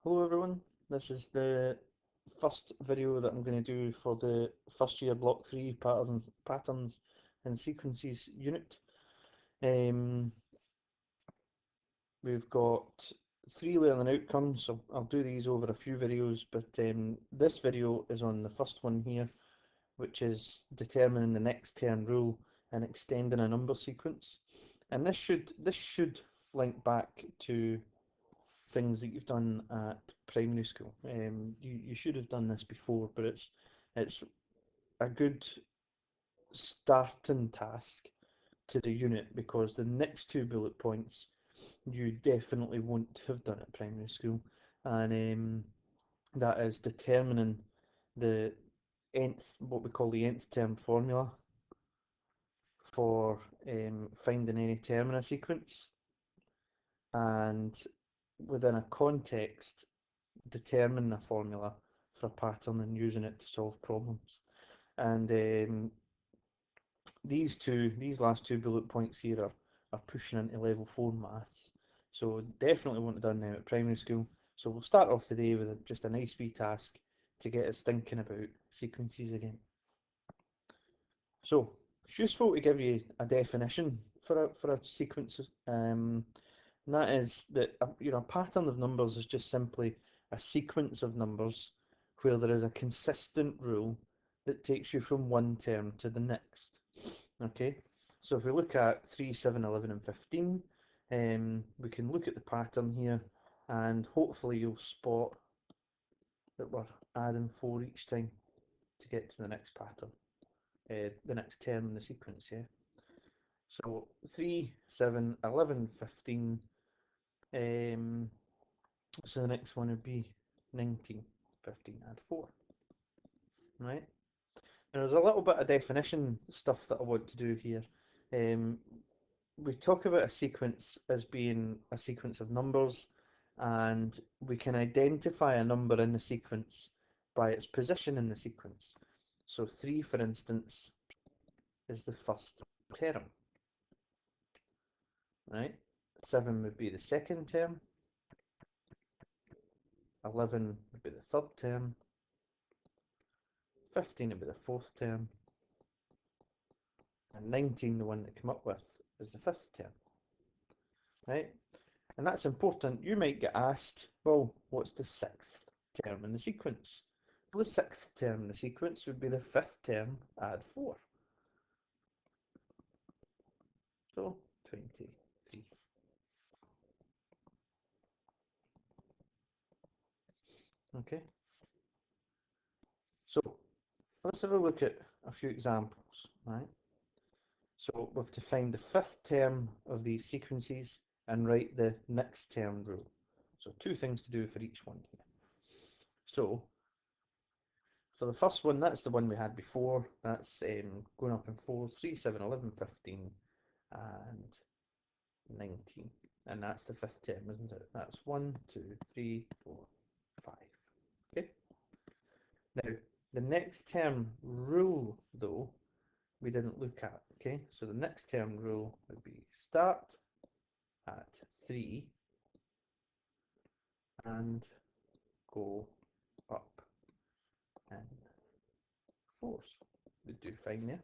Hello everyone, this is the first video that I'm going to do for the first year block 3 patterns and sequences unit. Um, we've got 3 learning outcomes, so I'll do these over a few videos, but this video is on the first one here, which is determining the next term rule and extending a number sequence. And this should link back to things that you've done at primary school. You should have done this before, but it's a good starting task to the unit because the next 2 bullet points you definitely won't have done at primary school, and that is determining the nth, what we call the nth term formula for finding any term in a sequence, and within a context determine a formula for a pattern and using it to solve problems. And these last 2 bullet points here are pushing into level 4 maths. So definitely want to done now at primary school. So we'll start off today with just a nice wee task to get us thinking about sequences again. So it's useful to give you a definition for a sequence. And that is that a pattern of numbers is just simply a sequence of numbers where there is a consistent rule that takes you from one term to the next. Okay, so if we look at 3, 7, 11 and 15, we can look at the pattern here and hopefully you'll spot that we're adding 4 each time to get to the next pattern, the next term in the sequence, yeah. So 3, 7, 11, 15. So the next one would be 19, 15, add 4, right? Now there's a little bit of definition stuff that I want to do here. Um, we talk about a sequence as being a sequence of numbers, and we can identify a number in the sequence by its position in the sequence. So 3, for instance, is the first term, right? 7 would be the second term, 11 would be the third term, 15 would be the fourth term, and 19, the one that came up with, is the fifth term, right? And that's important. You might get asked, well, what's the sixth term in the sequence? Well, the sixth term in the sequence would be the fifth term, add 4. So 23. Okay, so let's have a look at a few examples, right? So we've to find the fifth term of these sequences and write the next term rule. So 2 things to do for each one here. So for the first one, that's the one we had before. That's going up in 4, 3, 7, 11, 15, and 19. And that's the fifth term, isn't it? That's 1, 2, 3, 4, 5. Okay. Now, the next term rule, though, we didn't look at. Okay. So the next term rule would be start at 3 and go up in 4s. We do fine there.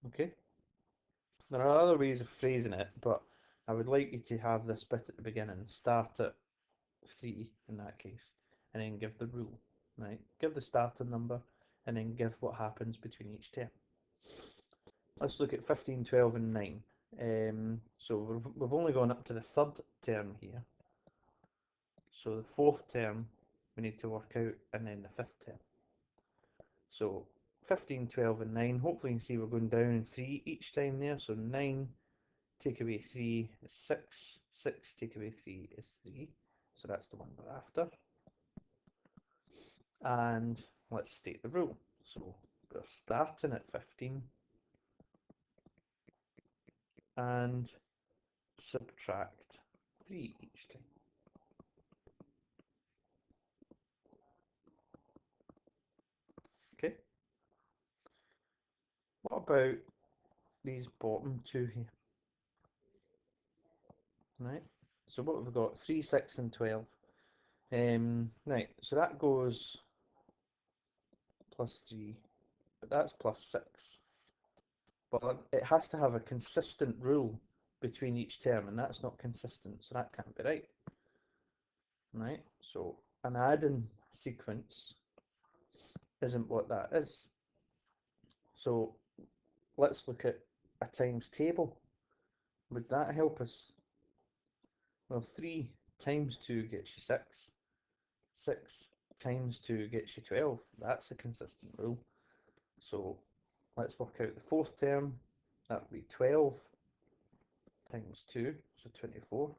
Okay. There are other ways of phrasing it, but I would like you to have this bit at the beginning. Start at 3 in that case, and then give the rule, right? Give the starting number, and then give what happens between each term. Let's look at 15, 12, and 9. So we've only gone up to the third term here. So the fourth term we need to work out, and then the fifth term. So 15, 12, and 9. Hopefully you can see we're going down in 3 each time there. So 9 take away 3 is 6. 6 take away 3 is 3. So that's the one we're after. And let's state the rule. So we're starting at 15 and subtract 3 each time. Okay. What about these bottom 2 here? Right. So what have we got? 3, 6 and 12. Right, so that goes plus 3, but that's plus 6. But it has to have a consistent rule between each term, and that's not consistent, so that can't be right. Right, so an adding sequence isn't what that is. So let's look at a times table. Would that help us? Well, 3 times 2 gets you 6. 6 times 2 gets you 12. That's a consistent rule. So let's work out the fourth term. That would be 12 times 2, so 24.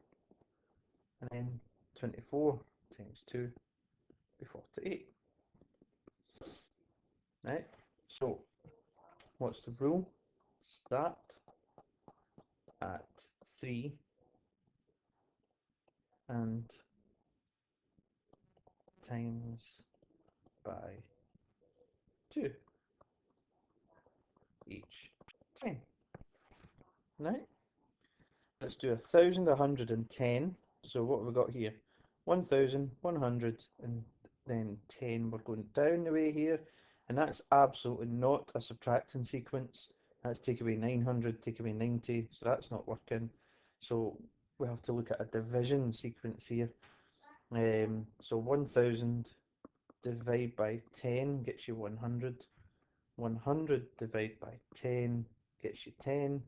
And then 24 times 2 would be 48. Right? So what's the rule? Start at 3 and times by 2 each time. Right? Let's do 1,110. So what have we got here? 1,100 and then 10. We're going down the way here, and that's absolutely not a subtracting sequence. That's take away 900, take away 90, so that's not working. So we have to look at a division sequence here. So 1,000 divided by 10 gets you 100. 100 divided by 10 gets you 10.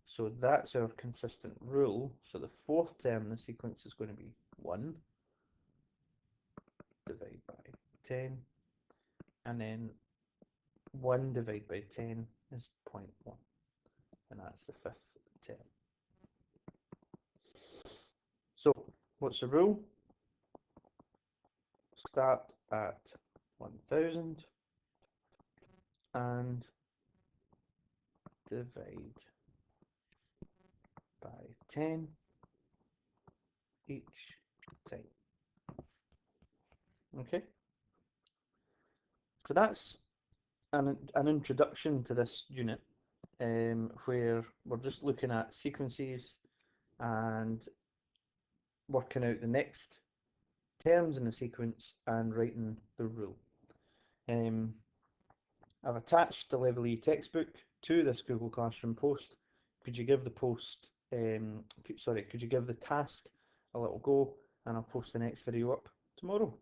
So that's our consistent rule. So the fourth term in the sequence is going to be 1 divided by 10. And then 1 divided by 10 is 0.1. And that's the fifth term. So what's the rule? Start at 1,000 and divide by 10 each time. Okay, so that's an introduction to this unit, where we're just looking at sequences and working out the next terms in the sequence and writing the rule. I've attached the Level E textbook to this Google Classroom post. Could you give the post, could you give the task a little go, and I'll post the next video up tomorrow.